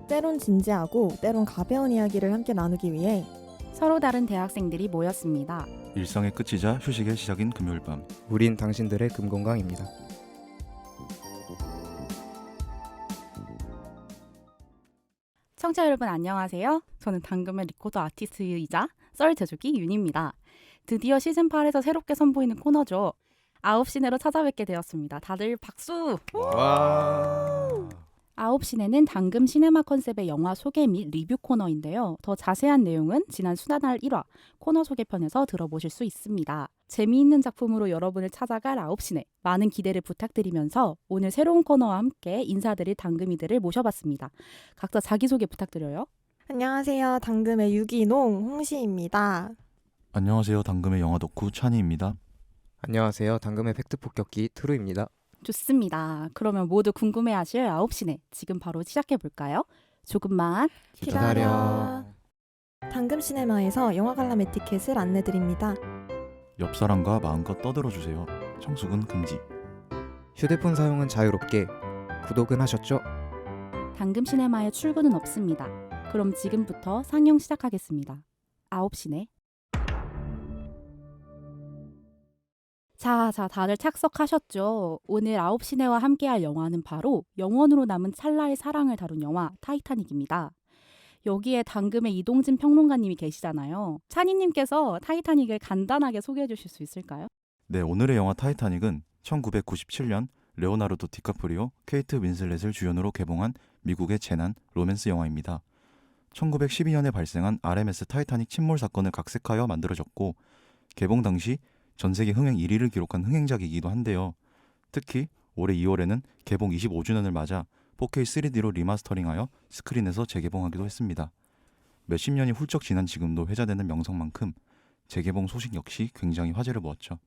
때론 진지하고 때론 가벼운 이야기를 함께 나누기 위해 서로 다른 대학생들이 모였습니다. 일상의 끝이자 휴식의 시작인 금요일 밤. 우린 당신들의 금건강입니다. 청취자 여러분 안녕하세요. 저는 당금의 리코더 아티스트이자 썰 제조기 윤입니다. 드디어 시즌8에서 새롭게 선보이는 코너죠. 9시내로 찾아뵙게 되었습니다. 다들 박수! 와. 9시내는 당금 시네마 컨셉의 영화 소개 및 리뷰 코너인데요. 더 자세한 내용은 지난 수다날 1화 코너 소개편에서 들어보실 수 있습니다. 재미있는 작품으로 여러분을 찾아갈 9시내 많은 기대를 부탁드리면서 오늘 새로운 코너와 함께 인사드릴 당금이들을 모셔봤습니다. 각자 자기소개 부탁드려요. 안녕하세요. 당금의 유기농 홍시입니다. 안녕하세요. 당금의 영화 덕후 찬이입니다. 안녕하세요. 당금의 팩트 폭격기 트루입니다. 좋습니다. 그러면 모두 궁금해하실 9시내 지금 바로 시작해볼까요? 조금만 기다려. 당금 시네마에서 영화 관람 에티켓을 안내드립니다. 옆 사람과 마음껏 떠들어주세요. 청숙은 금지. 휴대폰 사용은 자유롭게. 구독은 하셨죠? 당금 시네마에 출근은 없습니다. 그럼 지금부터 상영 시작하겠습니다. 9시네. 자, 다들 착석하셨죠? 오늘 9시네와 함께할 영화는 바로 영원으로 남은 찰나의 사랑을 다룬 영화 타이타닉입니다. 여기에 당금의 이동진 평론가님이 계시잖아요. 찬이님께서 타이타닉을 간단하게 소개해 주실 수 있을까요? 네, 오늘의 영화 타이타닉은 1997년 레오나르도 디카프리오, 케이트 윈슬렛을 주연으로 개봉한 미국의 재난 로맨스 영화입니다. 1912년에 발생한 RMS 타이타닉 침몰 사건을 각색하여 만들어졌고 개봉 당시 전 세계 흥행 1위를 기록한 흥행작이기도 한데요. 특히 올해 2월에는 개봉 25주년을 맞아 4K 3D로 리마스터링하여 스크린에서 재개봉하기도 했습니다. 몇십 년이 훌쩍 지난 지금도 회자되는 명성만큼 재개봉 소식 역시 굉장히 화제를 모았죠.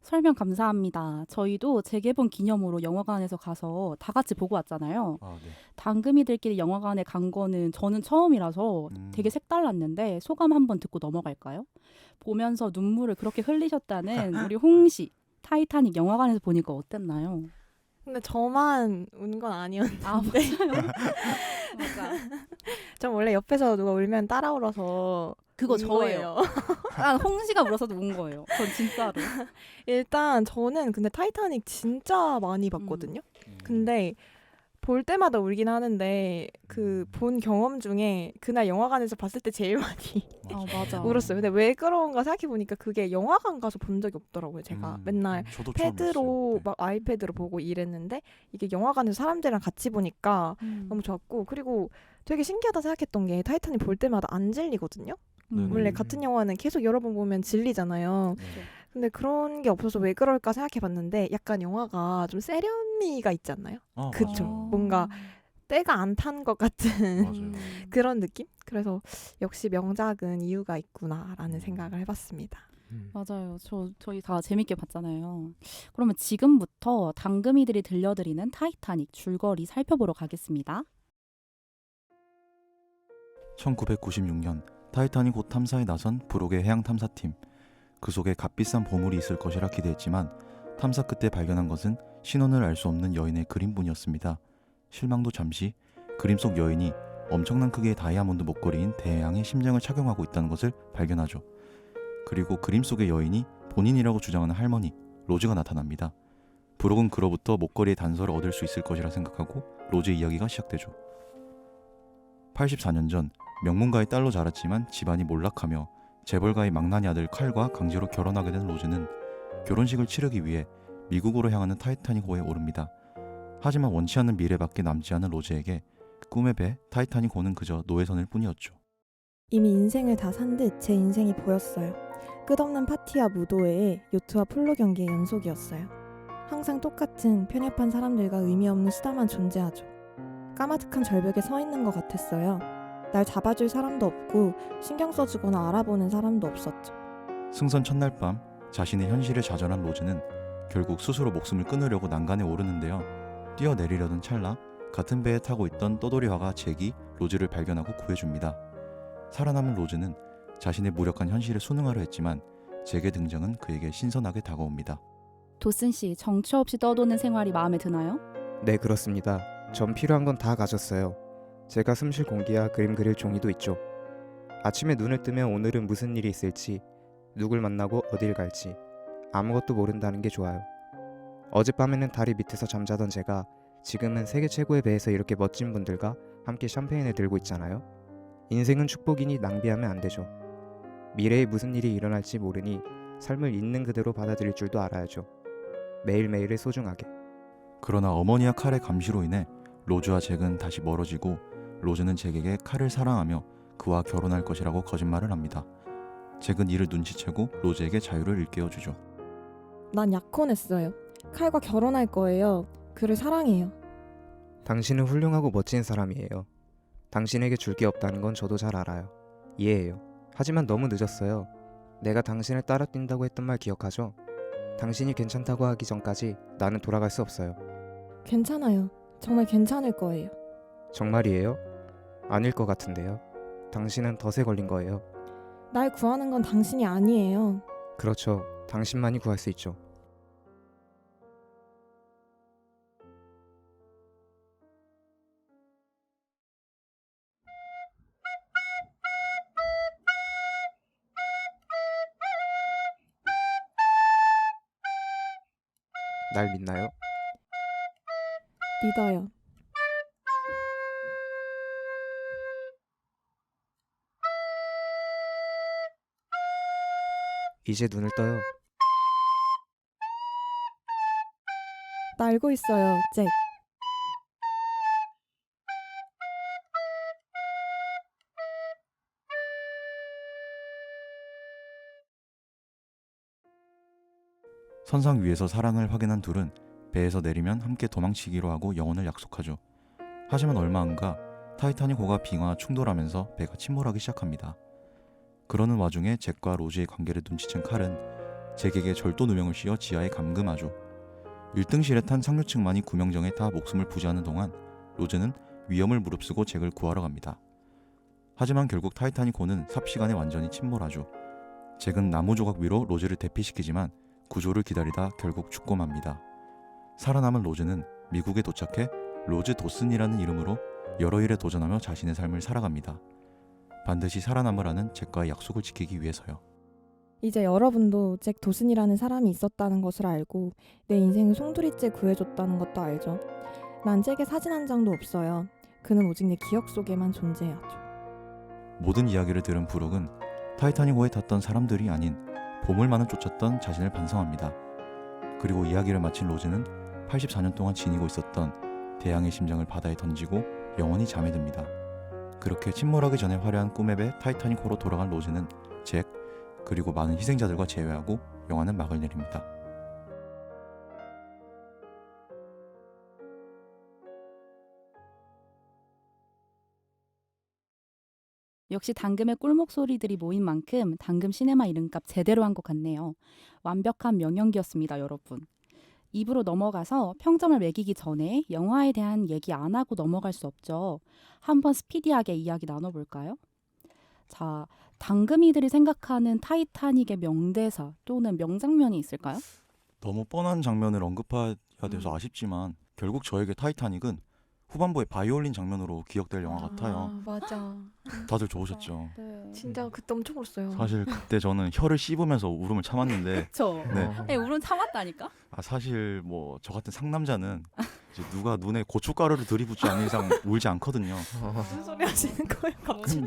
설명 감사합니다. 저희도 재개봉 기념으로 영화관에서 가서 다 같이 보고 왔잖아요. 네. 당금이들끼리 영화관에 간 거는 저는 처음이라서 되게 색달랐는데 소감 한번 듣고 넘어갈까요? 보면서 눈물을 그렇게 흘리셨다는 우리 홍씨 타이타닉 영화관에서 보니까 어땠나요? 근데 저만 운 건 아니었는데 아 맞아요. 맞아. 전 원래 옆에서 누가 울면 따라 울어서 그거 운 저예요. 거예요. 아 홍씨가 울어서도 운 거예요. 전 진짜로. 일단 저는 근데 타이타닉 진짜 많이 봤거든요. 근데 볼 때마다 울긴 하는데 그 본 경험 중에 그날 영화관에서 봤을 때 제일 많이 맞아. 울었어요. 근데 왜 그런가 생각해 보니까 그게 영화관 가서 본 적이 없더라고요. 제가 맨날 저도 패드로 처음이었어요. 막 아이패드로 보고 이랬는데 이게 영화관에서 사람들이랑 같이 보니까 너무 좋았고 그리고 되게 신기하다 생각했던 게 타이타닉 볼 때마다 안 질리거든요. 원래 같은 영화는 계속 여러 번 보면 질리잖아요. 네. 근데 그런 게 없어서 왜 그럴까 생각해 봤는데 약간 영화가 좀 세련미가 있지 않나요? 그쵸. 뭔가 때가 안 탄 것 같은 맞아요. 그런 느낌? 그래서 역시 명작은 이유가 있구나라는 생각을 해봤습니다. 맞아요. 저희 다 재밌게 봤잖아요. 그러면 지금부터 당금이들이 들려드리는 타이타닉 줄거리 살펴보러 가겠습니다. 1996년 타이타닉 호 탐사에 나선 브록의 해양 탐사팀. 그 속에 값비싼 보물이 있을 것이라 기대했지만 탐사 끝에 발견한 것은 신원을 알 수 없는 여인의 그림뿐이었습니다. 실망도 잠시 그림 속 여인이 엄청난 크기의 다이아몬드 목걸이인 대양의 심장을 착용하고 있다는 것을 발견하죠. 그리고 그림 속의 여인이 본인이라고 주장하는 할머니 로즈가 나타납니다. 브록은 그로부터 목걸이의 단서를 얻을 수 있을 것이라 생각하고 로즈의 이야기가 시작되죠. 84년 전 명문가의 딸로 자랐지만 집안이 몰락하며 재벌가의 망나니 아들 칼과 강제로 결혼하게 된 로즈는 결혼식을 치르기 위해 미국으로 향하는 타이타닉호에 오릅니다. 하지만 원치 않는 미래밖에 남지 않은 로즈에게 꿈의 배 타이타닉호는 그저 노예선일 뿐이었죠. 이미 인생을 다 산 듯 제 인생이 보였어요. 끝없는 파티와 무도회에 요트와 폴로 경기의 연속이었어요. 항상 똑같은 편협한 사람들과 의미 없는 수다만 존재하죠. 까마득한 절벽에 서 있는 것 같았어요. 날 잡아줄 사람도 없고 신경 써주거나 알아보는 사람도 없었죠. 승선 첫날 밤 자신의 현실에 좌절한 로즈는 결국 스스로 목숨을 끊으려고 난간에 오르는데요. 뛰어내리려던 찰나 같은 배에 타고 있던 떠돌이화가 잭이 로즈를 발견하고 구해줍니다. 살아남은 로즈는 자신의 무력한 현실에 순응하려 했지만 잭의 등장은 그에게 신선하게 다가옵니다. 도슨 씨, 정처 없이 떠도는 생활이 마음에 드나요? 네, 그렇습니다. 전 필요한 건 다 가졌어요. 제가 숨 쉴 공기야 그림 그릴 종이도 있죠. 아침에 눈을 뜨면 오늘은 무슨 일이 있을지, 누굴 만나고 어딜 갈지 아무것도 모른다는 게 좋아요. 어젯밤에는 다리 밑에서 잠자던 제가 지금은 세계 최고의 배에서 이렇게 멋진 분들과 함께 샴페인을 들고 있잖아요. 인생은 축복이니 낭비하면 안 되죠. 미래에 무슨 일이 일어날지 모르니 삶을 있는 그대로 받아들일 줄도 알아야죠. 매일매일을 소중하게. 그러나 어머니와 칼의 감시로 인해 로즈와 잭은 다시 멀어지고 로즈는 잭에게 칼을 사랑하며 그와 결혼할 것이라고 거짓말을 합니다. 잭은 이를 눈치채고 로즈에게 자유를 일깨워주죠. 난 약혼했어요. 칼과 결혼할 거예요. 그를 사랑해요. 당신은 훌륭하고 멋진 사람이에요. 당신에게 줄 게 없다는 건 저도 잘 알아요. 이해해요. 하지만 너무 늦었어요. 내가 당신을 따라 뛴다고 했던 말 기억하죠? 당신이 괜찮다고 하기 전까지 나는 돌아갈 수 없어요. 괜찮아요. 정말 괜찮을 거예요. 정말이에요? 아닐 것 같은데요. 당신은 덫에 걸린 거예요. 날 구하는 건 당신이 아니에요. 그렇죠. 당신만이 구할 수 있죠. 날 믿나요? 믿어요. 이제 눈을 떠요. 나 알고 있어요, 잭. 선상 위에서 사랑을 확인한 둘은 배에서 내리면 함께 도망치기로 하고 영혼을 약속하죠. 하지만 얼마 안가 타이타닉호가 빙하와 충돌하면서 배가 침몰하기 시작합니다. 그러는 와중에 잭과 로즈의 관계를 눈치챈 칼은 잭에게 절도 누명을 씌워 지하에 감금하죠. 1등실에 탄 상류층만이 구명정에 타 목숨을 부지하는 동안 로즈는 위험을 무릅쓰고 잭을 구하러 갑니다. 하지만 결국 타이타닉호는 삽시간에 완전히 침몰하죠. 잭은 나무 조각 위로 로즈를 대피시키지만 구조를 기다리다 결국 죽고 맙니다. 살아남은 로즈는 미국에 도착해 로즈 도슨이라는 이름으로 여러 일에 도전하며 자신의 삶을 살아갑니다. 반드시 살아남으라는 잭과의 약속을 지키기 위해서요. 이제 여러분도 잭 도슨이라는 사람이 있었다는 것을 알고 내 인생을 송두리째 구해줬다는 것도 알죠. 난 잭의 사진 한 장도 없어요. 그는 오직 내 기억 속에만 존재하죠. 모든 이야기를 들은 브룩은 타이타닉호에 탔던 사람들이 아닌 보물만을 쫓았던 자신을 반성합니다. 그리고 이야기를 마친 로즈는 84년 동안 지니고 있었던 대양의 심장을 바다에 던지고 영원히 잠에 듭니다. 그렇게 침몰하기 전에 화려한 꿈의 배 타이타닉호로 돌아간 로즈는 잭 그리고 많은 희생자들과 재회하고 영화는 막을 내립니다. 역시 당금의 꿀목 소리들이 모인 만큼 당금 시네마 이름값 제대로 한 것 같네요. 완벽한 명연기였습니다, 여러분. 2부로 넘어가서 평점을 매기기 전에 영화에 대한 얘기 안 하고 넘어갈 수 없죠. 한번 스피디하게 이야기 나눠볼까요? 자, 당금이들이 생각하는 타이타닉의 명대사 또는 명장면이 있을까요? 너무 뻔한 장면을 언급해야 돼서 아쉽지만 결국 저에게 타이타닉은 후반부의 바이올린 장면으로 기억될 영화 같아요. 맞아. 다들 좋으셨죠? 네. 진짜 그때 엄청 울었어요. 사실 그때 저는 혀를 씹으면서 울음을 참았는데 그쵸. 네. 울음 참았다니까? 사실 뭐 저 같은 상남자는 이제 누가 눈에 고춧가루를 들이붓지 않는 이상 울지 않거든요. 무슨 소리 하시는 거예요, 갑자기?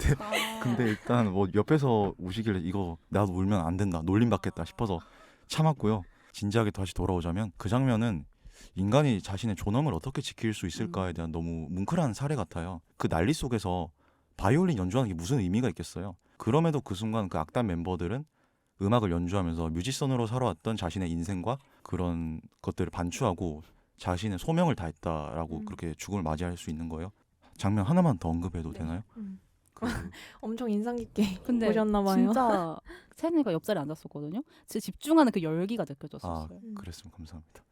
근데 일단 뭐 옆에서 우시길래 이거 나도 울면 안 된다, 놀림 받겠다 싶어서 참았고요. 진지하게 다시 돌아오자면 그 장면은 인간이 자신의 존엄을 어떻게 지킬 수 있을까에 대한 너무 뭉클한 사례 같아요. 그 난리 속에서 바이올린 연주하는 게 무슨 의미가 있겠어요. 그럼에도 그 순간 그 악단 멤버들은 음악을 연주하면서 뮤지션으로 살아왔던 자신의 인생과 그런 것들을 반추하고 자신의 소명을 다했다라고 그렇게 죽음을 맞이할 수 있는 거예요. 장면 하나만 더 언급해도 되나요? 그 엄청 인상 깊게 근데 보셨나 봐요. 진짜 세네가 옆자리에 앉았었거든요. 진짜 집중하는 그 열기가 느껴졌었어요. 그랬으면 감사합니다.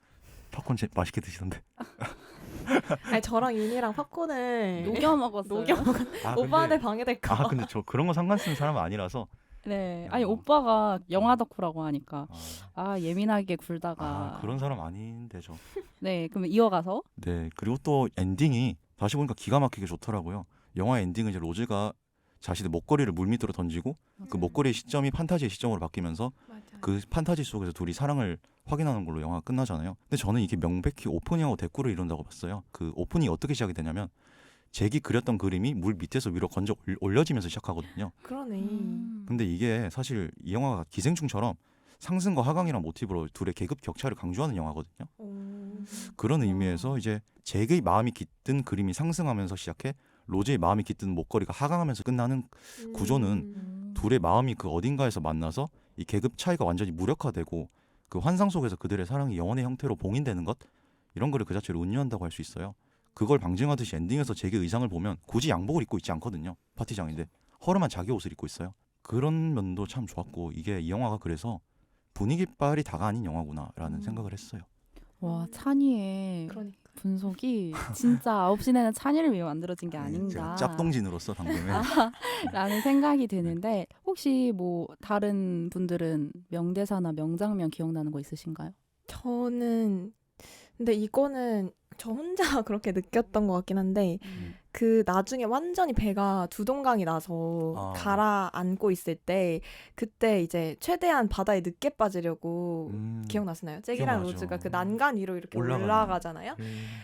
팝콘 맛있게 드시던데. 아니, 저랑 윤이랑 팝콘을 녹여 먹었어요. 오빠한테 방해될까. 근데 저 그런 거 상관 쓰는 사람은 아니라서. 네. 아니 오빠가 영화 덕후라고 하니까 예민하게 굴다가 그런 사람 아닌데 저. 네. 그럼 이어가서 네. 그리고 또 엔딩이 다시 보니까 기가 막히게 좋더라고요. 영화 엔딩은 이제 로즈가 자신의 목걸이를 물 밑으로 던지고 그 목걸이의 시점이 판타지의 시점으로 바뀌면서 그 판타지 속에서 둘이 사랑을 확인하는 걸로 영화가 끝나잖아요. 근데 저는 이게 명백히 오프닝하고 대꾸를 이룬다고 봤어요. 그 오프닝이 어떻게 시작이 되냐면 잭이 그렸던 그림이 물 밑에서 위로 건져 올려지면서 시작하거든요. 그러네. 근데 이게 사실 이 영화가 기생충처럼 상승과 하강이란 모티브로 둘의 계급 격차를 강조하는 영화거든요. 그런 의미에서 이제 잭의 마음이 깃든 그림이 상승하면서 시작해 로즈의 마음이 깃든 목걸이가 하강하면서 끝나는 구조는 둘의 마음이 그 어딘가에서 만나서 이 계급 차이가 완전히 무력화되고 그 환상 속에서 그들의 사랑이 영원의 형태로 봉인되는 것, 이런 거를 그 자체로 은유한다고 할 수 있어요. 그걸 방증하듯이 엔딩에서 잭의 의상을 보면 굳이 양복을 입고 있지 않거든요. 파티장인데 허름한 자기 옷을 입고 있어요. 그런 면도 참 좋았고, 이게 이 영화가 그래서 분위기빨이 다가 아닌 영화구나라는 생각을 했어요. 와, 찬이의 그러니까. 분석이 진짜 9시 내는 찬이를 위해 만들어진 게 아닌가. 제가 짭동진으로서 당근에 라는 생각이 드는데, 혹시 뭐 다른 분들은 명대사나 명장면 기억나는 거 있으신가요? 저는 근데 이거는 저 혼자 그렇게 느꼈던 것 같긴 한데 그 나중에 완전히 배가 두 동강이 나서 가라앉고 있을 때 그때 이제 최대한 바다에 늦게 빠지려고 기억나시나요? 잭이랑 기억나죠. 로즈가 그 난간 위로 이렇게 올라가는. 올라가잖아요.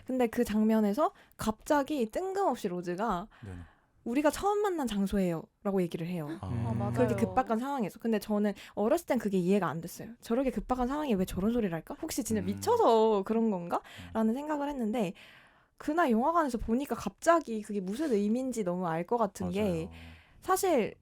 근데 그 장면에서 갑자기 뜬금없이 로즈가 네네. 우리가 처음 만난 장소예요 라고 얘기를 해요. 맞아요. 그렇게 급박한 상황에서. 근데 저는 어렸을 땐 그게 이해가 안 됐어요. 저렇게 급박한 상황에 왜 저런 소리를 할까? 혹시 진짜 미쳐서 그런 건가? 라는 생각을 했는데 그날 영화관에서 보니까 갑자기 그게 무슨 의미인지 너무 알 것 같은 게 사실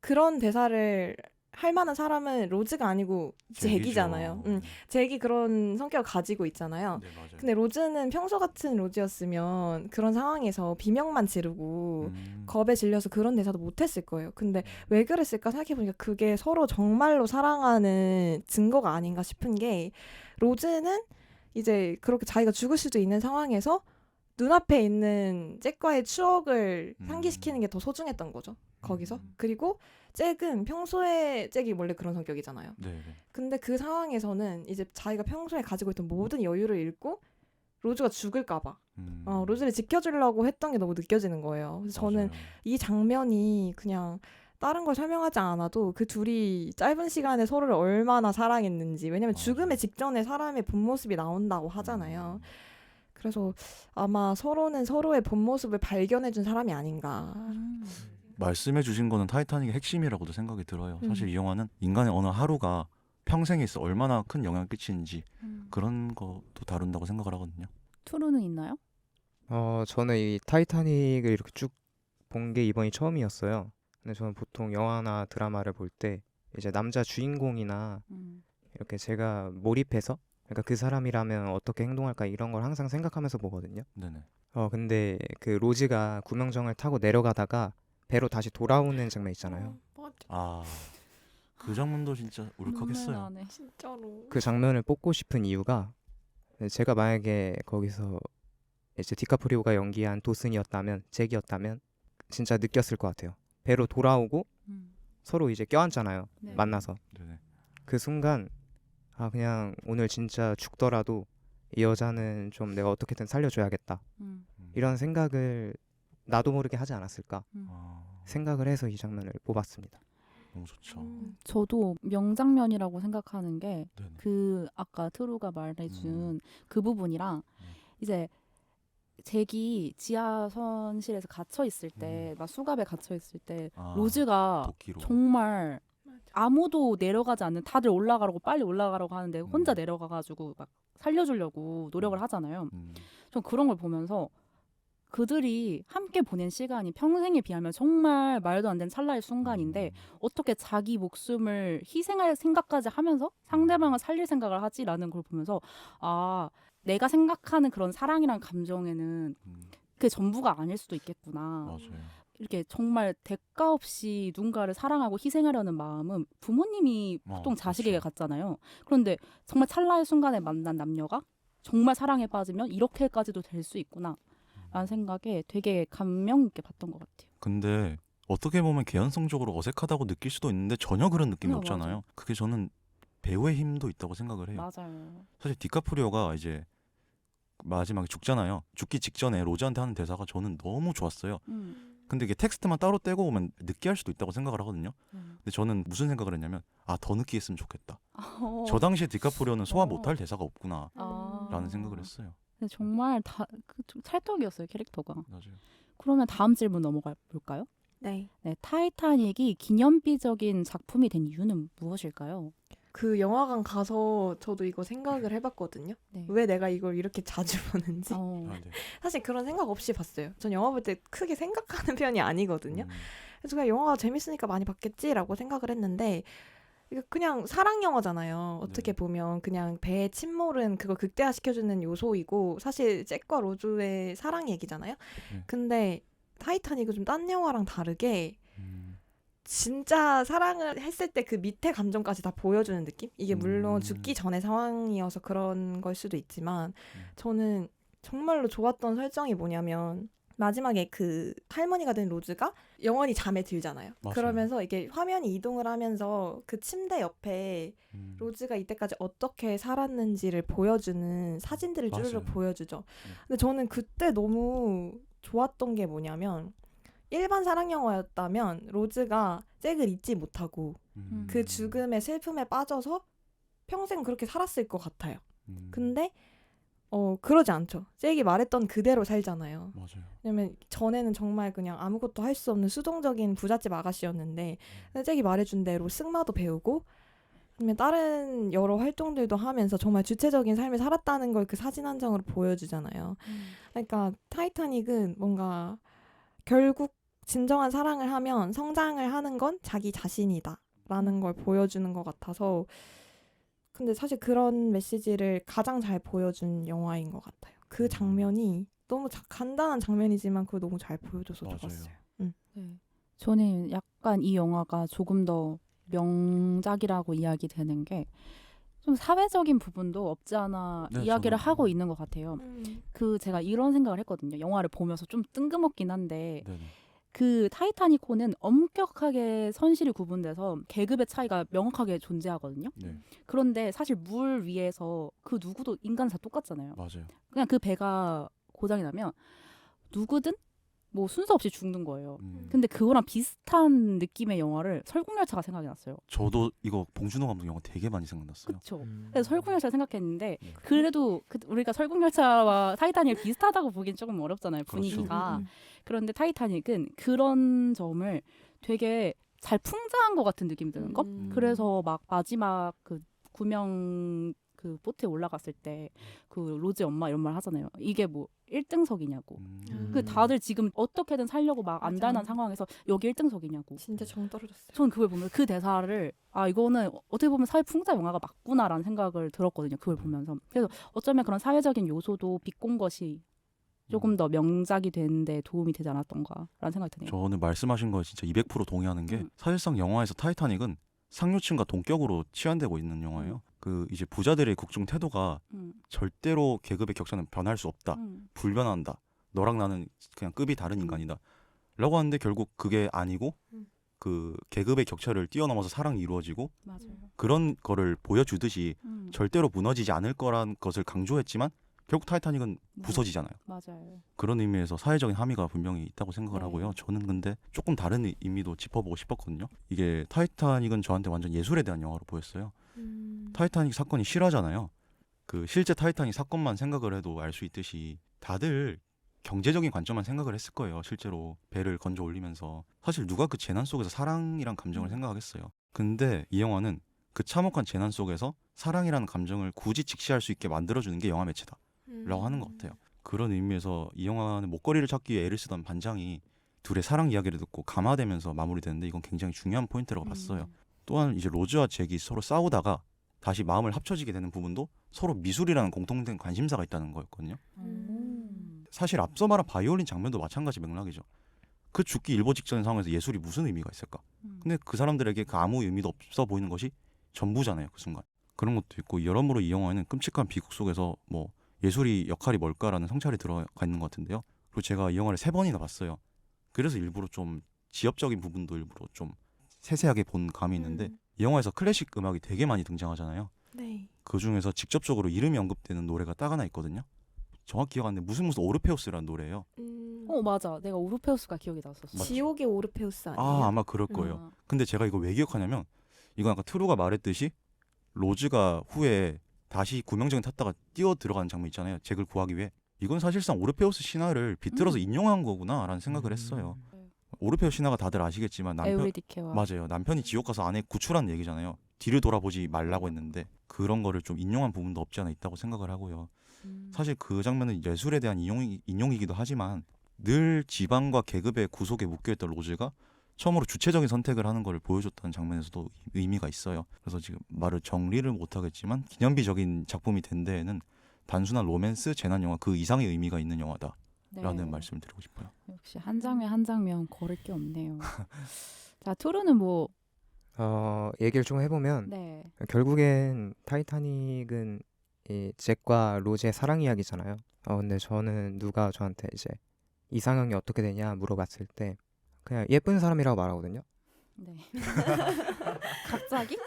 그런 대사를 할 만한 사람은 로즈가 아니고 잭이잖아요. 잭이 그런 성격을 가지고 있잖아요. 네, 맞아요. 근데 로즈는 평소 같은 로즈였으면 그런 상황에서 비명만 지르고 겁에 질려서 그런 대사도 못했을 거예요. 근데 왜 그랬을까 생각해보니까 그게 서로 정말로 사랑하는 증거가 아닌가 싶은 게 로즈는 이제 그렇게 자기가 죽을 수도 있는 상황에서 눈앞에 있는 잭과의 추억을 상기시키는 게 더 소중했던 거죠. 거기서. 그리고 잭은 평소에 잭이 원래 그런 성격이잖아요. 네. 근데 그 상황에서는 이제 자기가 평소에 가지고 있던 모든 여유를 잃고 로즈가 죽을까 봐 로즈를 지켜주려고 했던 게 너무 느껴지는 거예요. 그래서 저는 맞아요. 이 장면이 그냥 다른 걸 설명하지 않아도 그 둘이 짧은 시간에 서로를 얼마나 사랑했는지, 왜냐면 맞아요. 죽음의 직전에 사람의 본 모습이 나온다고 하잖아요. 그래서 아마 서로는 서로의 본 모습을 발견해준 사람이 아닌가. 말씀해 주신 거는 타이타닉의 핵심이라고도 생각이 들어요. 사실 이 영화는 인간의 어느 하루가 평생에 있어 얼마나 큰 영향을 끼치는지 그런 것도 다룬다고 생각을 하거든요. 투루는 있나요? 저는 이 타이타닉을 이렇게 쭉 본 게 이번이 처음이었어요. 근데 저는 보통 영화나 드라마를 볼 때 이제 남자 주인공이나 이렇게 제가 몰입해서, 그러니까 그 사람이라면 어떻게 행동할까 이런 걸 항상 생각하면서 보거든요. 네네. 근데 그 로즈가 구명정을 타고 내려가다가 배로 다시 돌아오는 장면 있잖아요. 맞아. 그 장면도 진짜 울컥했어요. 눈물 나네. 진짜로. 그 장면을 뽑고 싶은 이유가, 제가 만약에 거기서 이제 디카프리오가 연기한 도슨이었다면, 잭이었다면 진짜 느꼈을 것 같아요. 배로 돌아오고 서로 이제 껴안잖아요. 네. 만나서. 네네. 그 순간 그냥 오늘 진짜 죽더라도 이 여자는 좀 내가 어떻게든 살려줘야겠다. 이런 생각을 나도 모르게 하지 않았을까 생각을 해서 이 장면을 뽑았습니다. 너무 좋죠. 저도 명장면이라고 생각하는 게 네네. 그 아까 트루가 말해준 그 부분이랑 이제 잭이 지하선실에서 갇혀 있을 때, 막 수갑에 갇혀 있을 때 로즈가 도끼로. 정말 아무도 내려가지 않는, 다들 올라가라고 빨리 올라가라고 하는데 혼자 내려가가지고 막 살려주려고 노력을 하잖아요. 전 그런 걸 보면서 그들이 함께 보낸 시간이 평생에 비하면 정말 말도 안 되는 찰나의 순간인데 어떻게 자기 목숨을 희생할 생각까지 하면서 상대방을 살릴 생각을 하지라는 걸 보면서 내가 생각하는 그런 사랑이란 감정에는 그게 전부가 아닐 수도 있겠구나. 맞아요. 이렇게 정말 대가 없이 누군가를 사랑하고 희생하려는 마음은 부모님이 보통 자식에게 그렇죠. 갖잖아요. 그런데 정말 찰나의 순간에 만난 남녀가 정말 사랑에 빠지면 이렇게까지도 될 수 있구나 라는 생각에 되게 감명 있게 봤던 것 같아요. 근데 어떻게 보면 개연성적으로 어색하다고 느낄 수도 있는데 전혀 그런 느낌이 네, 없잖아요. 맞아요. 그게 저는 배우의 힘도 있다고 생각을 해요. 맞아요. 사실 디카프리오가 이제 마지막에 죽잖아요. 죽기 직전에 로즈한테 하는 대사가 저는 너무 좋았어요. 음. 근데 이게 텍스트만 따로 떼고 오면 느끼할 수도 있다고 생각을 하거든요. 음. 근데 저는 무슨 생각을 했냐면 더 느끼했으면 좋겠다. 어. 저 당시에 디카프리오는 소화 어. 못할 대사가 없구나 아. 라는 생각을 했어요. 근데 정말 좀 찰떡이었어요, 캐릭터가. 맞아요. 그러면 다음 질문 넘어가 볼까요? 네. 네, 타이타닉이 기념비적인 작품이 된 이유는 무엇일까요? 그 영화관 가서 저도 이거 생각을 해봤거든요. 네. 왜 내가 이걸 이렇게 자주 보는지. 네. 사실 그런 생각 없이 봤어요. 전 영화 볼 때 크게 생각하는 편이 아니거든요. 음. 그래서 그냥 영화가 재밌으니까 많이 봤겠지라고 생각을 했는데 이거 그냥 사랑 영화잖아요. 어떻게 네. 보면 그냥 배의 침몰은 그걸 극대화시켜주는 요소이고 사실 잭과 로즈의 사랑 얘기잖아요. 네. 근데 타이타닉은 좀 딴 영화랑 다르게 음. 진짜 사랑을 했을 때 그 밑에 감정까지 다 보여주는 느낌? 이게 물론 음. 죽기 전의 상황이어서 그런 걸 수도 있지만 음. 저는 정말로 좋았던 설정이 뭐냐면 마지막에 그 할머니가 된 로즈가 영원히 잠에 들잖아요. 맞아요. 그러면서 이게 화면이 이동을 하면서 그 침대 옆에 로즈가 이때까지 어떻게 살았는지를 보여주는 사진들을 쭈르륵 맞아요. 보여주죠. 네. 근데 저는 그때 너무 좋았던 게 뭐냐면 일반 사랑 영화였다면 로즈가 잭을 잊지 못하고 그 죽음의 슬픔에 빠져서 평생 그렇게 살았을 것 같아요. 근데 그러지 않죠. 잭이 말했던 그대로 살잖아요. 맞아요. 왜냐면 전에는 정말 그냥 아무것도 할 수 없는 수동적인 부잣집 아가씨였는데 잭이 말해준 대로 승마도 배우고 그러면 다른 여러 활동들도 하면서 정말 주체적인 삶을 살았다는 걸 그 사진 한 장으로 보여주잖아요. 그러니까 타이타닉은 뭔가 결국 진정한 사랑을 하면 성장을 하는 건 자기 자신이다라는 걸 보여주는 것 같아서 근데 사실 그런 메시지를 가장 잘 보여준 영화인 것 같아요. 그 장면이 너무 간단한 장면이지만 그걸 너무 잘 보여줘서 맞아요. 좋았어요. 네. 저는 약간 이 영화가 조금 더 명작이라고 이야기되는 게 좀 사회적인 부분도 없지 않아 네, 이야기를 저는- 하고 있는 것 같아요. 제가 이런 생각을 했거든요. 영화를 보면서 좀 뜬금없긴 한데 네네. 그 타이타닉호는 엄격하게 선실이 구분돼서 계급의 차이가 명확하게 존재하거든요. 네. 그런데 사실 물 위에서 그 누구도 인간은 다 똑같잖아요. 맞아요. 그냥 그 배가 고장이 나면 누구든 뭐 순서 없이 죽는 거예요. 근데 그거랑 비슷한 느낌의 영화를 설국열차가 생각이 났어요. 저도 이거 봉준호 감독 영화 되게 많이 생각났어요. 그렇죠. 그래서 설국열차 생각했는데 네. 그래도 우리가 설국열차와 타이타닉을 비슷하다고 보긴 조금 어렵잖아요. 분위기가. 음. 그런데 타이타닉은 그런 점을 되게 잘 풍자한 것 같은 느낌이 드는 거. 그래서 막 마지막 그 구명 그 보트에 올라갔을 때 그 로즈 엄마 이런 말 하잖아요. 이게 뭐 1등석이냐고. 그 다들 지금 어떻게든 살려고 막 맞아. 안달난 상황에서 여기 1등석이냐고. 진짜 정 떨어졌어요. 저는 그걸 보면서 그 대사를 이거는 어떻게 보면 사회 풍자 영화가 맞구나라는 생각을 들었거든요. 그걸 보면서. 그래서 어쩌면 그런 사회적인 요소도 비꼰 것이 조금 더 명작이 되는데 도움이 되지 않았던가라는 생각이 드네요. 저는 말씀하신 거에 진짜 200% 동의하는 게 사실상 영화에서 타이타닉은 상류층과 동격으로 치환되고 있는 영화예요. 그 이제 부자들의 국중 태도가 절대로 계급의 격차는 변할 수 없다. 불변한다. 너랑 나는 그냥 급이 다른 인간이다. 라고 하는데 결국 그게 아니고 그 계급의 격차를 뛰어넘어서 사랑이 이루어지고 맞아요. 그런 거를 보여주듯이 절대로 무너지지 않을 거란 것을 강조했지만 결국 타이타닉은 부서지잖아요. 맞아요. 그런 의미에서 사회적인 함의가 분명히 있다고 생각을 네. 하고요. 저는 근데 조금 다른 의미도 짚어보고 싶었거든요. 이게 타이타닉은 저한테 완전 예술에 대한 영화로 보였어요. 타이타닉 사건이 실화잖아요. 그 실제 타이타닉 사건만 생각을 해도 알 수 있듯이 다들 경제적인 관점만 생각을 했을 거예요. 실제로 배를 건져 올리면서 사실 누가 그 재난 속에서 사랑이란 감정을 생각하겠어요. 근데 이 영화는 그 참혹한 재난 속에서 사랑이라는 감정을 굳이 직시할 수 있게 만들어주는 게 영화 매체다 라고 하는 것 같아요. 그런 의미에서 이 영화는 목걸이를 찾기 위해 애를 쓰던 반장이 둘의 사랑 이야기를 듣고 감화되면서 마무리되는데 이건 굉장히 중요한 포인트라고 봤어요. 또한 이제 로즈와 잭이 서로 싸우다가 다시 마음을 합쳐지게 되는 부분도 서로 미술이라는 공통된 관심사가 있다는 거였거든요. 사실 앞서 말한 바이올린 장면도 마찬가지 맥락이죠. 그 죽기 일보 직전 상황에서 예술이 무슨 의미가 있을까? 근데 그 사람들에게 그 아무 의미도 없어 보이는 것이 전부잖아요. 그 순간. 그런 것도 있고 여러모로 이 영화에는 끔찍한 비극 속에서 뭐 예술이 역할이 뭘까라는 성찰이 들어가 있는 것 같은데요. 그리고 제가 이 영화를 3번이나 봤어요. 그래서 일부러 좀 지엽적인 부분도 일부러 좀 세세하게 본 감이 있는데 이 영화에서 클래식 음악이 되게 많이 등장하잖아요. 네. 그 중에서 직접적으로 이름이 언급되는 노래가 딱 하나 있거든요. 정확히 기억 안 나는데 무슨 오르페우스라는 노래예요. 맞아. 내가 오르페우스가 기억이 났었어. 맞죠. 지옥의 오르페우스 아니에요? 아 아마 그럴 거예요. 근데 제가 이거 왜 기억하냐면 이건 아까 트루가 말했듯이 로즈가 후에 다시 구명정에 탔다가 뛰어 들어가는 장면 있잖아요. 잭을 구하기 위해. 이건 사실상 오르페우스 신화를 비틀어서 인용한 거구나라는 생각을 했어요. 오르페우스 신화가 다들 아시겠지만 에우리디케와 맞아요. 남편이 지옥 가서 아내 구출한 얘기잖아요. 뒤를 돌아보지 말라고 했는데 그런 거를 좀 인용한 부분도 없지 않아 있다고 생각을 하고요. 사실 그 장면은 예술에 대한 인용이기도 하지만 늘 지방과 계급의 구속에 묶여있던 로즈가 처음으로 주체적인 선택을 하는 걸 보여줬다는 장면에서도 의미가 있어요. 그래서 지금 말을 정리를 못하겠지만 기념비적인 작품이 된 데에는 단순한 로맨스, 재난 영화 그 이상의 의미가 있는 영화다라는 네. 말씀을 드리고 싶어요. 역시 한 장면 한 장면 거를 게 없네요. 자, 트루는 뭐 얘기를 좀 해보면 네. 결국엔 타이타닉은 이 잭과 로즈의 사랑 이야기잖아요. 근데 저는 누가 저한테 이제 이상형이 어떻게 되냐 물어봤을 때 그냥 예쁜 사람이라고 말하거든요. 네. 갑자기?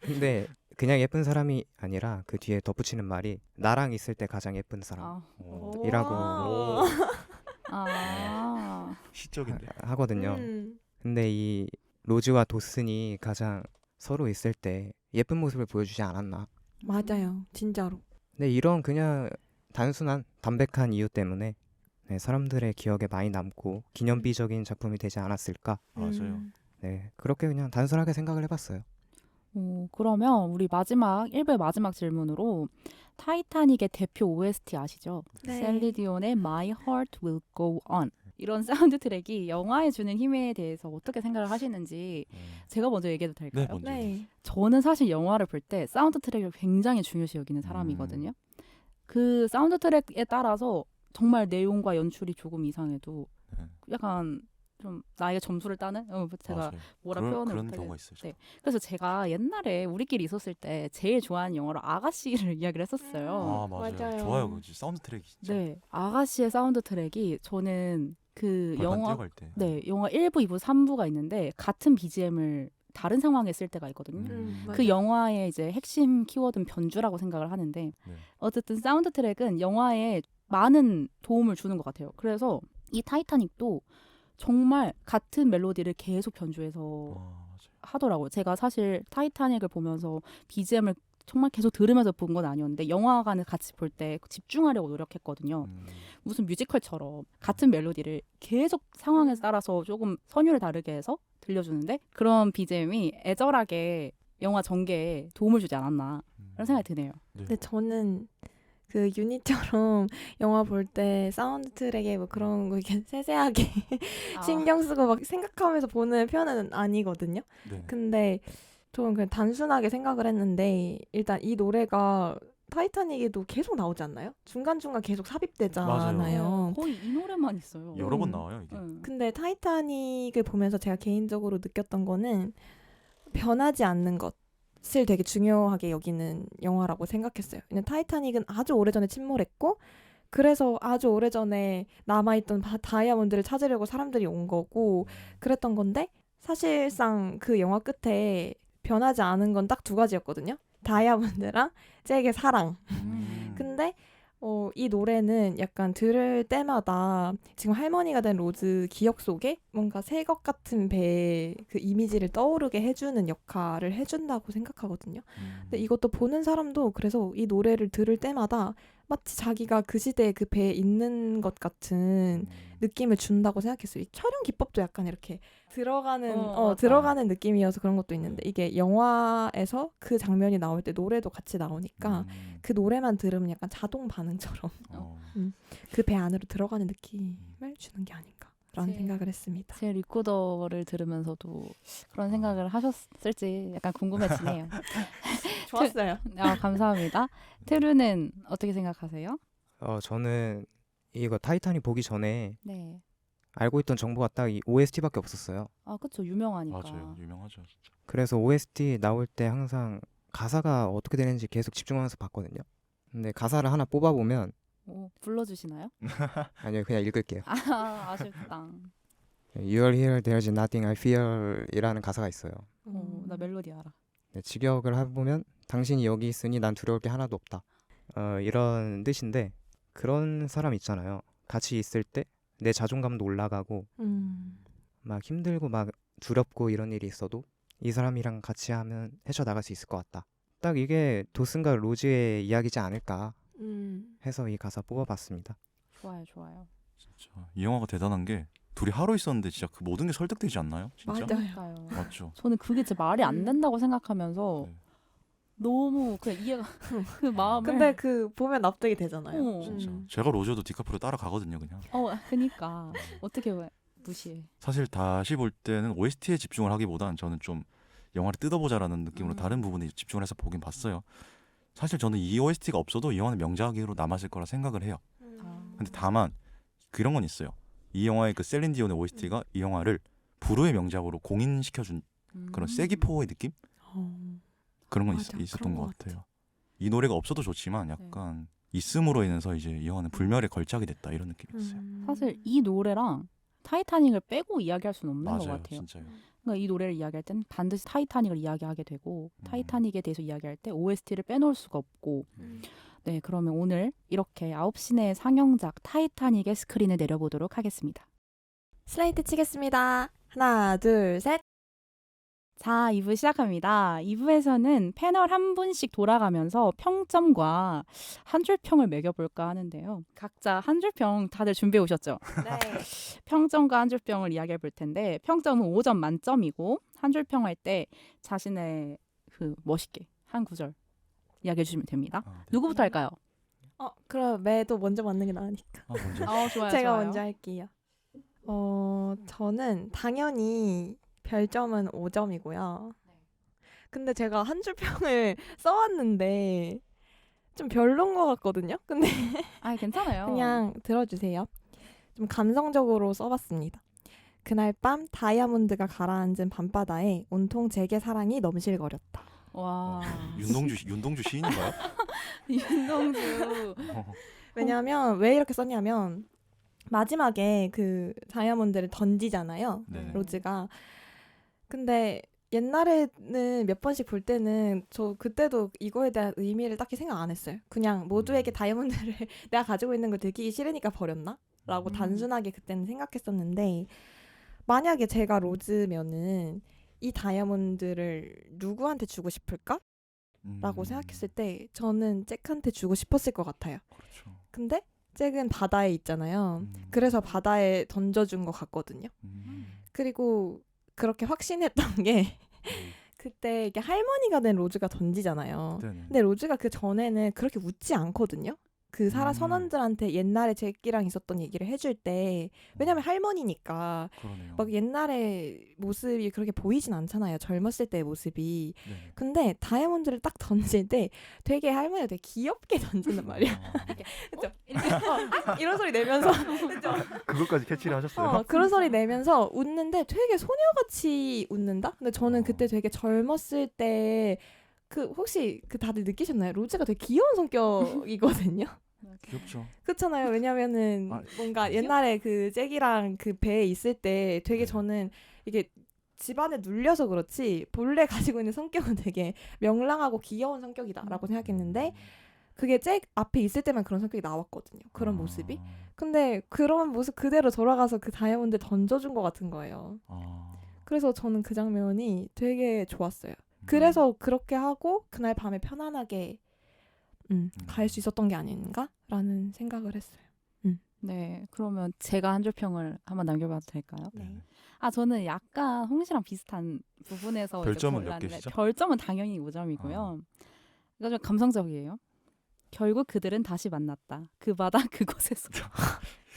근데 그냥 예쁜 사람이 아니라 그 뒤에 덧붙이는 말이 나랑 있을 때 가장 예쁜 사람 이라고 시적인데. 하거든요. 근데 이 로즈와 도슨이 가장 서로 있을 때 예쁜 모습을 보여주지 않았나. 맞아요. 진짜로. 근데 이런 그냥 단순한 담백한 이유 때문에 네, 사람들의 기억에 많이 남고 기념비적인 작품이 되지 않았을까. 맞아요. 네, 그렇게 그냥 단순하게 생각을 해봤어요. 그러면 우리 마지막 1부의 마지막 질문으로 타이타닉의 대표 OST 아시죠? 네. 셀리디온의 My Heart Will Go On 이런 사운드 트랙이 영화에 주는 힘에 대해서 어떻게 생각을 하시는지 제가 먼저 얘기해도 될까요? 네, 먼저. 네. 저는 사실 영화를 볼 때 사운드 트랙을 굉장히 중요시 여기는 사람이거든요. 그 사운드 트랙에 따라서 정말 내용과 연출이 조금 이상해도 네. 약간 좀 나에게 점수를 따는? 제가 맞아요. 뭐라 그런 표현을 경우가 못하겠어요. 있어요. 네. 그래서 제가 옛날에 우리끼리 있었을 때 제일 좋아하는 영화로 아가씨를 이야기를 했었어요. 아 맞아요. 맞아요. 좋아요. 그 사운드 트랙이 진짜. 네, 아가씨의 사운드 트랙이 저는 그 벌판 영화 뛰어갈 때. 네, 영화 1부, 2부, 3부가 있는데 같은 BGM을 다른 상황에 쓸 때가 있거든요. 맞아. 그 영화의 이제 핵심 키워드는 변주라고 생각을 하는데 네. 어쨌든 사운드 트랙은 영화에 많은 도움을 주는 것 같아요. 그래서 이 타이타닉도 정말 같은 멜로디를 계속 변주해서 맞아요. 하더라고요. 제가 사실 타이타닉을 보면서 BGM을 정말 계속 들으면서 본 건 아니었는데 영화관을 같이 볼 때 집중하려고 노력했거든요. 무슨 뮤지컬처럼 같은 멜로디를 계속 상황에 따라서 조금 선율을 다르게 해서 들려주는데 그런 BGM이 애절하게 영화 전개에 도움을 주지 않았나 이런 생각이 드네요. 네. 근데 저는 그 유니처럼 영화 볼 때 사운드 트랙에 뭐 그런 거 이렇게 세세하게 신경 쓰고 막 생각하면서 보는 편은 아니거든요. 네. 근데 저는 그냥 단순하게 생각을 했는데 일단 이 노래가 타이타닉에도 계속 나오지 않나요? 중간중간 계속 삽입되잖아요. 맞아요. 거의 이 노래만 있어요. 여러 번 나와요 이게. 근데 타이타닉을 보면서 제가 개인적으로 느꼈던 거는 변하지 않는 것을 되게 중요하게 여기는 영화라고 생각했어요. 왜냐면 타이타닉은 아주 오래전에 침몰했고 그래서 아주 오래전에 남아있던 다이아몬드를 찾으려고 사람들이 온 거고 그랬던 건데 사실상 그 영화 끝에 변하지 않은 건 딱 두 가지였거든요. 다이아몬드랑 잭의 사랑. 근데 이 노래는 약간 들을 때마다 지금 할머니가 된 로즈 기억 속에 뭔가 새것 같은 배의 그 이미지를 떠오르게 해주는 역할을 해준다고 생각하거든요. 근데 이것도 보는 사람도 그래서 이 노래를 들을 때마다 마치 자기가 그 시대에 그 배에 있는 것 같은 느낌을 준다고 생각했어요. 이 촬영 기법도 약간 이렇게 들어가는 느낌이어서 그런 것도 있는데 이게 영화에서 그 장면이 나올 때 노래도 같이 나오니까 그 노래만 들으면 약간 자동 반응처럼 그 배 안으로 들어가는 느낌을 주는 게 아닌가라는 생각을 했습니다. 제 리코더를 들으면서도 그런 생각을 하셨을지 약간 궁금해지네요. 좋았어요. 감사합니다. 트루는 어떻게 생각하세요? 저는 이거 타이타닉 보기 전에 네. 알고 있던 정보가 딱 이 OST밖에 없었어요. 그쵸. 유명하니까. 맞아요. 유명하죠. 진짜. 그래서 OST 나올 때 항상 가사가 어떻게 되는지 계속 집중하면서 봤거든요. 근데 가사를 하나 뽑아보면 불러주시나요? 아니요, 그냥 읽을게요. 아쉽다. You're here, there's nothing I fear 이라는 가사가 있어요. 나 멜로디 알아. 네, 직역을 해보면 당신이 여기 있으니 난 두려울 게 하나도 없다. 이런 뜻인데 그런 사람 있잖아요. 같이 있을 때 내 자존감도 올라가고 막 힘들고 막 두렵고 이런 일이 있어도 이 사람이랑 같이 하면 헤쳐나갈 수 있을 것 같다. 딱 이게 도슨과 로즈의 이야기지 않을까 해서 이 가사 뽑아봤습니다. 좋아요, 좋아요. 진짜 이 영화가 대단한 게 둘이 하루 있었는데 진짜 그 모든 게 설득되지 않나요? 진짜? 맞아요. 그러니까요. 맞죠. 저는 그게 진짜 말이 안 된다고 생각하면서 네. 너무 그냥 이해가 그 마음을. 근데 그 보면 납득이 되잖아요. 어. 진짜. 음. 제가 로저도 디카프리오 따라가거든요, 그냥. 그니까 어떻게 왜 무시해? 사실 다시 볼 때는 OST에 집중을 하기보단 저는 좀 영화를 뜯어보자라는 느낌으로 다른 부분에 집중을 해서 보긴 봤어요. 사실 저는 이 OST가 없어도 이 영화는 명작으로 남았을 거라 생각을 해요. 근데 다만 그런 건 있어요. 이 영화의 그 셀린 디온의 OST가 이 영화를 불후의 명작으로 공인시켜준 그런 세기포의 느낌? 그런 건 맞아, 있었던 그런 것 것 같아요. 이 노래가 없어도 좋지만 약간 있음으로 인해서 이제 이 영화는 불멸의 걸작이 됐다 이런 느낌이었어요. 사실 이 노래랑 타이타닉을 빼고 이야기할 수는 없는 것 맞아요, 같아요. 진짜요. 그러니까 이 노래를 이야기할 땐 반드시 타이타닉을 이야기하게 되고 타이타닉에 대해서 이야기할 때 OST를 빼놓을 수가 없고 네, 그러면 오늘 이렇게 9시 내 상영작 타이타닉의 스크린을 내려보도록 하겠습니다. 슬레이트 치겠습니다. 하나, 둘, 셋. 자, 2부 시작합니다. 2부에서는 패널 한 분씩 돌아가면서 평점과 한 줄 평을 매겨볼까 하는데요. 각자 한 줄 평 다들 준비해 오셨죠? 네. 평점과 한 줄 평을 이야기해 볼 텐데 평점은 5점 만점이고 한 줄 평 할 때 자신의 그 멋있게 한 구절 이야기해 주시면 됩니다. 아, 네. 누구부터 할까요? 그럼 매도 먼저 맞는 게 나으니까. 먼저. 좋아요. 제가 좋아요. 먼저 할게요. 저는 당연히 별점은 5점이고요. 근데 제가 한 줄 평을 써왔는데 좀 별론 것 같거든요. 근데 괜찮아요. 그냥 들어주세요. 좀 감성적으로 써봤습니다. 그날 밤 다이아몬드가 가라앉은 밤바다에 온통 제게 사랑이 넘실거렸다. 와. 윤동주 시인인가요? 윤동주. 왜냐하면 왜 이렇게 썼냐면 마지막에 그 다이아몬드를 던지잖아요. 네. 로즈가. 근데 옛날에는 몇 번씩 볼 때는 저 그때도 이거에 대한 의미를 딱히 생각 안 했어요. 그냥 모두에게 다이아몬드를 내가 가지고 있는 걸 들키기 싫으니까 버렸나? 라고 단순하게 그때는 생각했었는데 만약에 제가 로즈면은 이 다이아몬드를 누구한테 주고 싶을까? 라고 생각했을 때 저는 잭한테 주고 싶었을 것 같아요. 그렇죠. 근데 잭은 바다에 있잖아요. 그래서 바다에 던져준 것 같거든요. 그리고 그렇게 확신했던 게 그때 이게 할머니가 된 로즈가 던지잖아요. 네네. 근데 로즈가 그 전에는 그렇게 웃지 않거든요. 그 사라 선원들한테 옛날에 잭이랑 있었던 얘기를 해줄 때 왜냐면 할머니니까 그러네요. 막 옛날의 모습이 그렇게 보이진 않잖아요. 젊었을 때의 모습이. 네네. 근데 다이아몬드를 딱 던질 때 되게 할머니가 되게 귀엽게 던진단 말이야. 그쵸? 이런 소리 내면서 그쵸? 그것까지 캐치를 하셨어요? 그런 소리 내면서 웃는데 되게 소녀같이 웃는다? 근데 저는 그때 되게 젊었을 때 그 혹시 그 다들 느끼셨나요? 로즈가 되게 귀여운 성격이거든요. 귀엽죠. 그렇잖아요. 왜냐면은 뭔가 옛날에 그 잭이랑 그 배에 있을 때 되게 저는 이게 집안에 눌려서 그렇지 본래 가지고 있는 성격은 되게 명랑하고 귀여운 성격이다라고 생각했는데 그게 잭 앞에 있을 때만 그런 성격이 나왔거든요. 그런 모습이. 근데 그런 모습 그대로 돌아가서 그 다이아몬드 던져준 것 같은 거예요. 그래서 저는 그 장면이 되게 좋았어요. 그래서 그렇게 하고 그날 밤에 편안하게 갈 수 있었던 게 아닌가라는 생각을 했어요. 네, 그러면 제가 한 줄 평을 한번 남겨봐도 될까요? 네. 저는 약간 홍시랑 비슷한 부분에서 별점은 이제 몇 골랐는데 개시죠? 별점은 당연히 5점이고요. 이거 좀 감성적이에요. 결국 그들은 다시 만났다. 그 바다 그곳에서.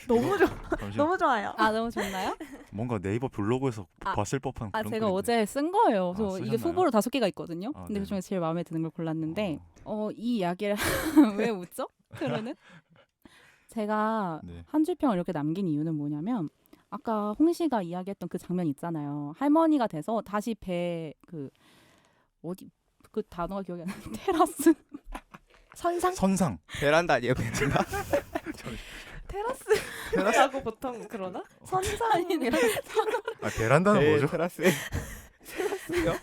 너무 좋아. 잠시만. 너무 좋아요. 너무 좋나요? 뭔가 네이버 블로그에서 봤을 법한 그런 제가 글인데. 어제 쓴 거예요. 그래서 이게 쓰셨나요? 후보로 5개가 있거든요. 근데 네. 그중에 제일 마음에 드는 걸 골랐는데 이 이야기를 왜 웃죠? 그러는? 제가 네. 한 줄 평을 이렇게 남긴 이유는 뭐냐면 아까 홍시가 이야기했던 그 장면 있잖아요. 할머니가 돼서 다시 배 어디 그 단어가 기억이 안 나는데 테라스 선상. 베란다 아니에요, 베란다? 테라스라고 보통 그러나? 선상이라 베란다는 뭐죠? 테라스에 테라스요?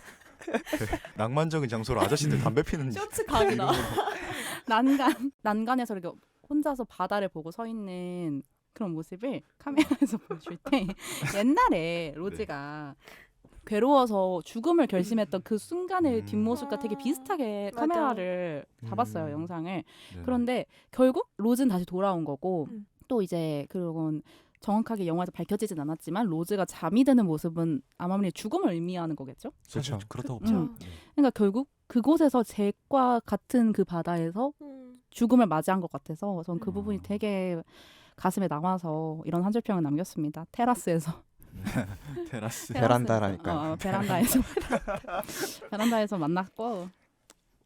낭만적인 장소로 아저씨들 담배 피는 쇼츠 각이다. 난간에서 이렇게 혼자서 바다를 보고 서 있는 그런 모습을 카메라에서 보여줄 때 옛날에 로즈가 괴로워서 죽음을 결심했던 그 순간의 뒷모습과 되게 비슷하게 맞아. 카메라를 잡았어요, 영상을. 네네. 그런데 결국 로즈는 다시 돌아온 거고 음. 또 이제 그건 정확하게 영화에서 밝혀지진 않았지만 로즈가 잠이 드는 모습은 아마미 죽음을 의미하는 거겠죠? 그렇죠. 그렇죠. 그렇다고 그쵸. 봐요. 네. 그러니까 결국 그곳에서 잭과 같은 그 바다에서 죽음을 맞이한 것 같아서 전 그 부분이 되게 가슴에 남아서 이런 한 줄 평을 남겼습니다. 테라스에서. 테라스. 베란다라니까요. 베란다에서 베란다에서 만났고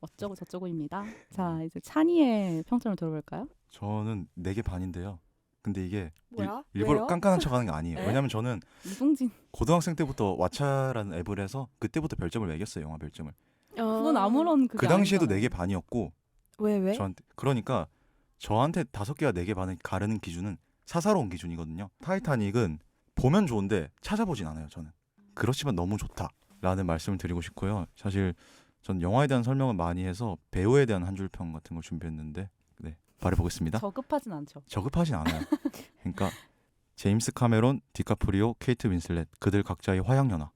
어쩌고 저쩌고입니다. 자 이제 찬이의 평점을 들어볼까요? 저는 4개 반인데요. 근데 이게 뭐야? 일부러 왜요? 깐깐한 척하는 게 아니에요. 네? 왜냐면 저는 이동진 고등학생 때부터 왓챠라는 앱을 해서 그때부터 별점을 매겼어요. 영화 별점을. 그건 아무런 그게 그 당시에도 아니잖아요. 4개 반이었고 왜? 저한테 그러니까 저한테 5개와 4개 반을 가르는 기준은 사사로운 기준이거든요. 타이타닉은 보면 좋은데 찾아보진 않아요. 저는 그렇지만 너무 좋다라는 말씀을 드리고 싶고요. 사실 전 영화에 대한 설명을 많이 해서 배우에 대한 한 줄 평 같은 걸 준비했는데 네 말해보겠습니다. 저급하진 않죠. 저급하진 않아요. 그러니까 제임스 카메론, 디카프리오, 케이트 윈슬렛 그들 각자의 화양연화.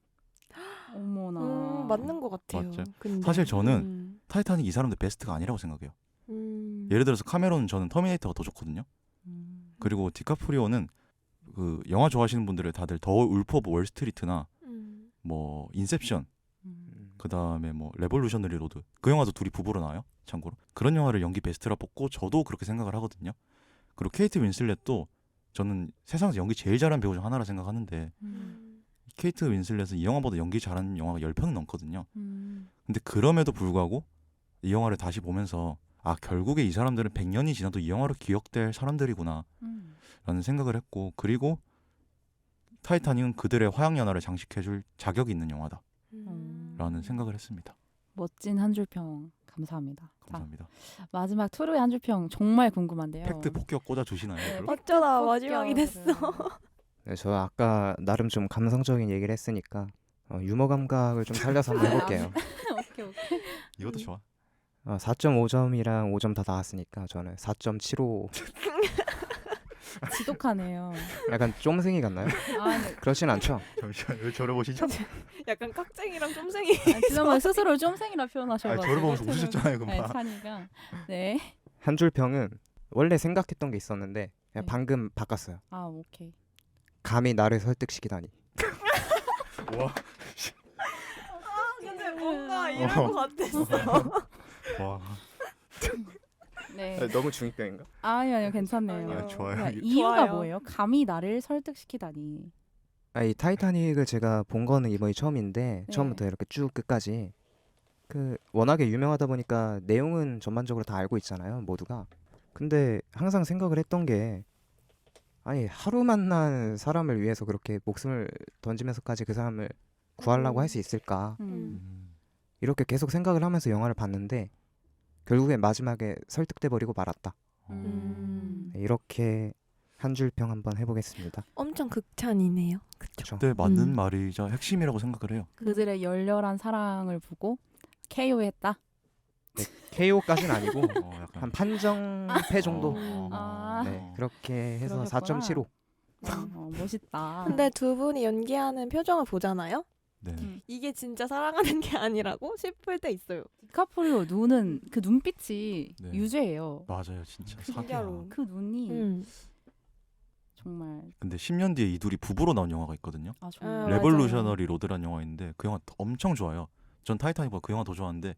어머나. 맞는 것 같아요. 맞죠. 근데. 사실 저는 타이타닉 이 사람들 베스트가 아니라고 생각해요. 예를 들어서 카메론은 저는 터미네이터가 더 좋거든요. 그리고 디카프리오는 그 영화 좋아하시는 분들은 다들 더 울프 오브 월스트리트나 뭐 인셉션 그 다음에 뭐 레볼루셔너리 로드 그 영화도 둘이 부부로 나와요. 참고로 그런 영화를 연기 베스트라 뽑고 저도 그렇게 생각을 하거든요. 그리고 케이트 윈슬렛도 저는 세상에서 연기 제일 잘하는 배우 중 하나라 생각하는데 케이트 윈슬렛은 이 영화보다 연기 잘하는 영화가 10편은 넘거든요. 근데 그럼에도 불구하고 이 영화를 다시 보면서 아 결국에 이 사람들은 100년이 지나도 이 영화로 기억될 사람들이구나 라는 생각을 했고 그리고 타이타닉은 그들의 화양연화를 장식해줄 자격이 있는 영화다 라는 생각을 했습니다. 멋진 한 줄 평 감사합니다. 감사합니다. 자, 마지막 투루의 한 줄 평 정말 궁금한데요. 팩트 폭격 꽂아주시나요? 네, 여러분? 어쩌다 폭격을. 마지막이 됐어. 네, 저 아까 나름 좀 감성적인 얘기를 했으니까 유머 감각을 좀 살려서 한번 해볼게요. 오케이. 이것도 좋아. 4.5점이랑 5점 다 나왔으니까 저는 4.75. 지독하네요. 약간 쫌생이 같나요? 아, 네. 그렇진 않죠. 잠시만 왜 저를 보시죠? 약간 깍쟁이랑 쫌생이. 지난번에 스스로 쫌생이라 표현하셔가지고. 저를 보면서 웃으셨잖아요 네, 금방. 찬이가. 네. 한 줄 평은 원래 생각했던 게 있었는데 그냥 네. 방금 바꿨어요. 아 오케이. 감히 나를 설득시키다니. 와. 근데 뭔가 이럴 것 같았어. 와. 네. 너무 중이병인가? 아니요 괜찮네요. 아니요. 아, 좋아요. 그러니까 이게- 이유가 좋아요. 뭐예요? 감히 나를 설득시키다니. 이 타이타닉을 제가 본 거는 이번이 처음인데 네. 처음부터 이렇게 쭉 끝까지 그 워낙에 유명하다 보니까 내용은 전반적으로 다 알고 있잖아요, 모두가. 근데 항상 생각을 했던 게 아니 하루 만난 사람을 위해서 그렇게 목숨을 던지면서까지 그 사람을 구하려고 할 수 있을까? 이렇게 계속 생각을 하면서 영화를 봤는데 결국엔 마지막에 설득돼 버리고 말았다. 이렇게 한 줄 평 한번 해보겠습니다. 엄청 극찬이네요. 그쵸? 그렇죠. 그때 맞는 말이자 핵심이라고 생각을 해요. 그들의 열렬한 사랑을 보고 KO했다. KO까지는 아니고 약간 한 판정패 정도. 아. 네, 그렇게 해서 그러셨구나. 4.75. 멋있다. 근데 두 분이 연기하는 표정을 보잖아요. 네. 이게 진짜 사랑하는 게 아니라고 싶을 때 있어요. 디카프리오 눈은 그 눈빛이 네. 유죄예요. 맞아요, 진짜 진짜로. 사기야. 그 눈이 정말 근데 10년 뒤에 이 둘이 부부로 나온 영화가 있거든요. 정말 맞아요. 레볼루셔너리 로드라는 영화인데 그 영화 엄청 좋아요. 전 타이타닉보다 그 영화 더 좋아하는데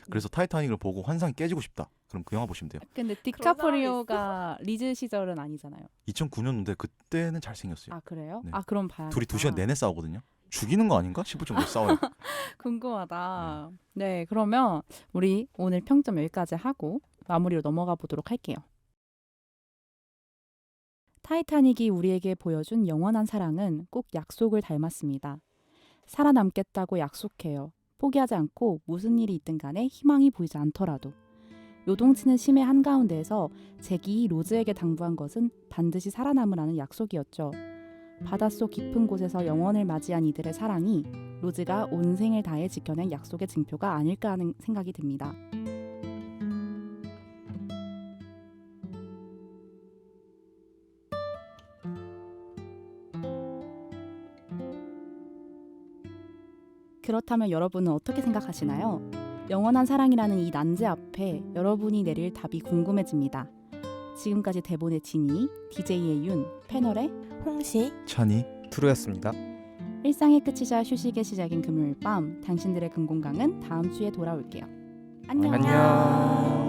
그래서 타이타닉을 보고 환상이 깨지고 싶다. 그럼 그 영화 보시면 돼요. 근데 디카프리오가 리즈 시절은 아니잖아요. 2009년인데 그때는 잘생겼어요. 아 그래요? 네. 아 그럼 봐야 둘이 2시간 내내 싸우거든요. 죽이는 거 아닌가 싶을 정도로 싸워요. 궁금하다. 네, 그러면 우리 오늘 평점 여기까지 하고 마무리로 넘어가 보도록 할게요. 타이타닉이 우리에게 보여준 영원한 사랑은 꼭 약속을 닮았습니다. 살아남겠다고 약속해요. 포기하지 않고 무슨 일이 있든 간에 희망이 보이지 않더라도. 요동치는 심해 한가운데에서 잭이 로즈에게 당부한 것은 반드시 살아남으라는 약속이었죠. 바닷속 깊은 곳에서 영원을 맞이한 이들의 사랑이 로즈가 온 생을 다해 지켜낸 약속의 증표가 아닐까 하는 생각이 듭니다. 그렇다면 여러분은 어떻게 생각하시나요? 영원한 사랑이라는 이 난제 앞에 여러분이 내릴 답이 궁금해집니다. 지금까지 대본의 진이, DJ의 윤, 패널의 홍시 찬이 투루였습니다. 일상의 끝이자 휴식의 시작인 금요일 밤 당신들의 금공강은 다음 주에 돌아올게요. 안녕. 안녕.